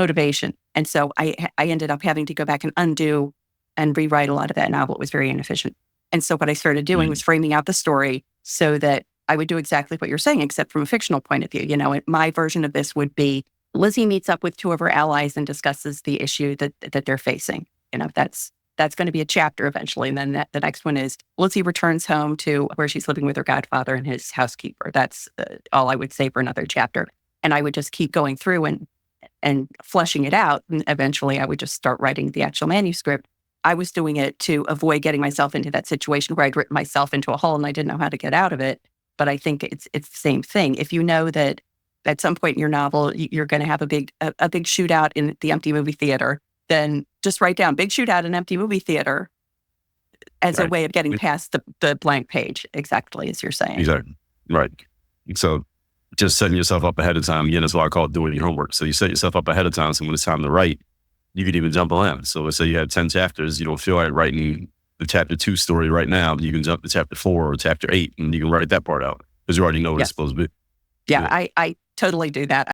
motivation. And so I ended up having to go back and undo and rewrite a lot of that novel. It was very inefficient. And so what I started doing was framing out the story so that I would do exactly what you're saying, except from a fictional point of view. My version of this would be Lizzie meets up with two of her allies and discusses the issue that they're facing. That's going to be a chapter eventually. And then the next one is Lizzie returns home to where she's living with her godfather and his housekeeper. That's all I would say for another chapter. And I would just keep going through and fleshing it out. And eventually I would just start writing the actual manuscript. I was doing it to avoid getting myself into that situation where I'd written myself into a hole and I didn't know how to get out of it. But I think it's the same thing. If you know that at some point in your novel, you're going to have a big shootout in the empty movie theater, then just write down big shootout in empty movie theater as a way of getting past the blank page, exactly as you're saying. Exactly. Right. So just setting yourself up ahead of time, again, that's why I call it doing your homework. So you set yourself up ahead of time, so when it's time to write, you could even jump on. So let's say you have 10 chapters, you don't feel like writing the chapter 2 story right now, you can jump to chapter 4 or chapter 8 and you can write that part out because you already know what it's supposed to be. Yeah, I totally do that.